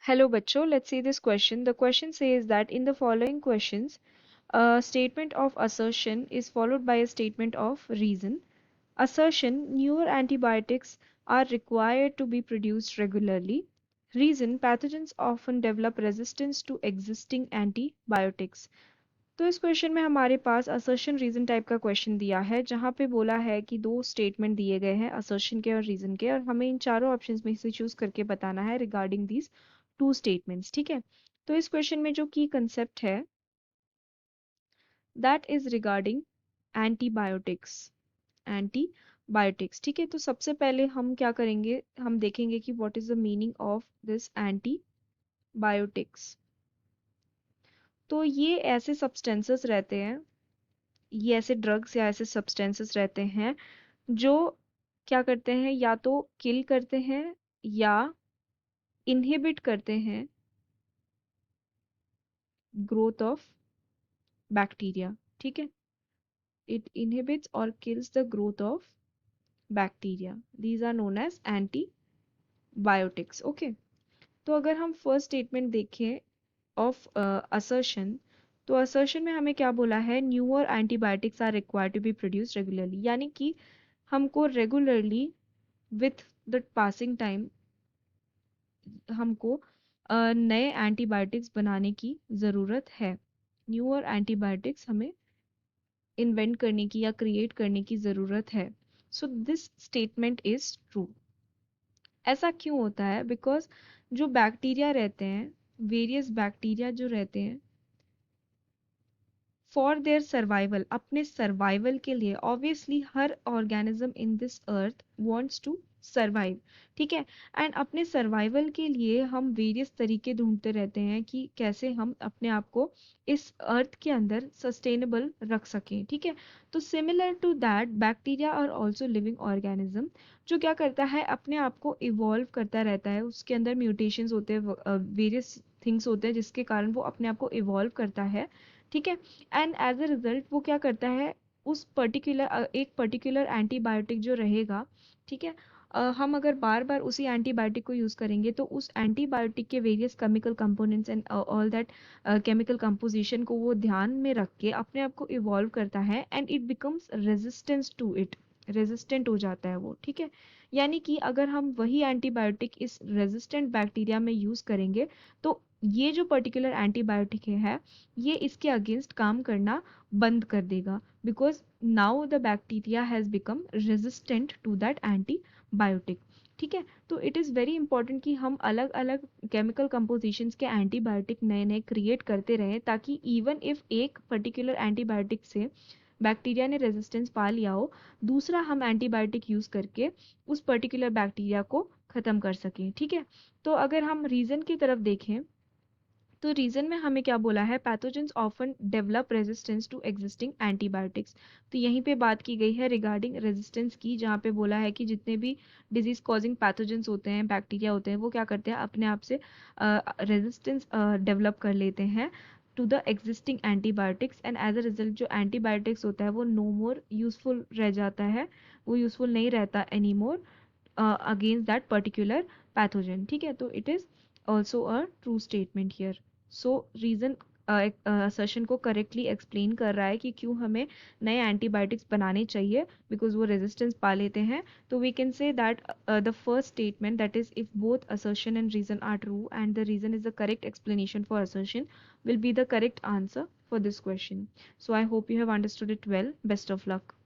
Hello, bachcho. Let's see this question. The question says that in the following questions, a statement of assertion is followed by a statement of reason. Assertion: newer antibiotics are required to be produced regularly. Reason: pathogens often develop resistance to existing antibiotics. तो इस question में हमारे पास assertion reason type का question दिया है जहाँ पे बोला है कि दो स्टेटमेंट दिए गए हैं असर्शन के और रीजन के और हमें इन चारों ऑप्शंस में से चूज करके बताना है रिगार्डिंग दीज टू स्टेटमेंट्स। ठीक है, तो इस क्वेश्चन में जो की कंसेप्ट है that is regarding antibiotics. Antibiotics, ठीक है, तो सबसे पहले हम क्या करेंगे, हम देखेंगे कि what is the meaning of this antibiotics. तो ये ऐसे सब्सटेंसेस रहते हैं, ये ऐसे ड्रग्स या ऐसे सब्सटेंसेस रहते हैं जो क्या करते हैं, या तो किल करते हैं या इनहिबिट करते हैं ग्रोथ ऑफ बैक्टीरिया। ठीक है, इट इनहिबिट्स और kills the growth of bacteria, these are known as antibiotics. Okay, तो अगर हम फर्स्ट स्टेटमेंट देखें ऑफ असर्शन, तो असर्शन में हमें क्या बोला है, newer antibiotics are required to be produce regularly, यानी कि हमको regularly with the passing time हमको नए एंटीबायोटिक्स बनाने की ज़रूरत है। न्यूअर एंटीबायोटिक्स हमें इन्वेंट करने की या क्रिएट करने की ज़रूरत है। So this statement is true. ऐसा क्यों होता है, बिकॉज जो बैक्टीरिया रहते हैं, वेरियस बैक्टीरिया जो रहते हैं, फॉर देयर सर्वाइवल, अपने सर्वाइवल के लिए, ऑब्वियसली हर organism in this earth wants to survive. ठीक है, एंड अपने सर्वाइवल के लिए हम वेरियस तरीके ढूंढते रहते हैं कि कैसे हम अपने आप को इस अर्थ के अंदर सस्टेनेबल रख सकें। ठीक है, तो सिमिलर टू दैट बैक्टीरिया और ऑल्सो लिविंग ऑर्गेनिज्म जो क्या करता है, अपने आप को इवॉल्व करता रहता है, उसके अंदर म्यूटेशंस होते हैं, वेरियस थिंग्स होते हैं जिसके कारण वो अपने आप को इवॉल्व करता है। ठीक है, एंड एज अ रिजल्ट वो क्या करता है, उस पर्टिकुलर एक पर्टिकुलर एंटीबायोटिक जो रहेगा, ठीक है, हम अगर बार बार उसी एंटीबायोटिक को यूज़ करेंगे तो उस एंटीबायोटिक के various chemical components and all that chemical composition को वो ध्यान में रख के अपने आप को इवॉल्व करता है and it becomes resistance to it, resistant हो जाता है वो। ठीक है, यानी कि अगर हम वही एंटीबायोटिक इस रेजिस्टेंट बैक्टीरिया में यूज़ करेंगे तो ये जो पर्टिकुलर एंटीबायोटिक है ये इसके अगेंस्ट काम करना बंद कर देगा, because now the bacteria has become resistant to that antibiotic. ठीक है, तो इट इज़ वेरी इंपॉर्टेंट कि हम अलग अलग केमिकल कंपोजिशंस के एंटीबायोटिक नए नए क्रिएट करते रहें, ताकि इवन इफ एक पर्टिकुलर एंटीबायोटिक से बैक्टीरिया ने रेजिस्टेंस पा लिया हो, दूसरा हम एंटीबायोटिक यूज़ करके उस पर्टिकुलर बैक्टीरिया को ख़त्म कर सकें। ठीक है, तो अगर हम रीज़न की तरफ देखें, तो रीजन में हमें क्या बोला है, pathogens often develop resistance to existing antibiotics. तो यहीं पे बात की गई है रिगार्डिंग रेजिस्टेंस की, जहाँ पे बोला है कि जितने भी डिजीज कॉजिंग पैथोजेंस होते हैं, बैक्टीरिया होते हैं, वो क्या करते हैं, अपने आप से रेजिस्टेंस डेवलप कर लेते हैं to the existing antibiotics, and as a result जो एंटीबायोटिक्स होता है वो नो मोर यूजफुल रह जाता है, वो यूजफुल नहीं रहता any more against that particular pathogen. ठीक है, तो it is also a true statement here. So reason assertion को करेक्टली एक्सप्लेन कर रहा है कि क्यों हमें नए एंटीबायोटिक्स बनाने चाहिए, बिकॉज वो रेजिस्टेंस पा लेते हैं। तो we can say that the first statement, that is if both assertion and reason are true and the reason is the correct explanation for assertion, will be the correct answer for this question. So I hope you have understood it well. Best of luck.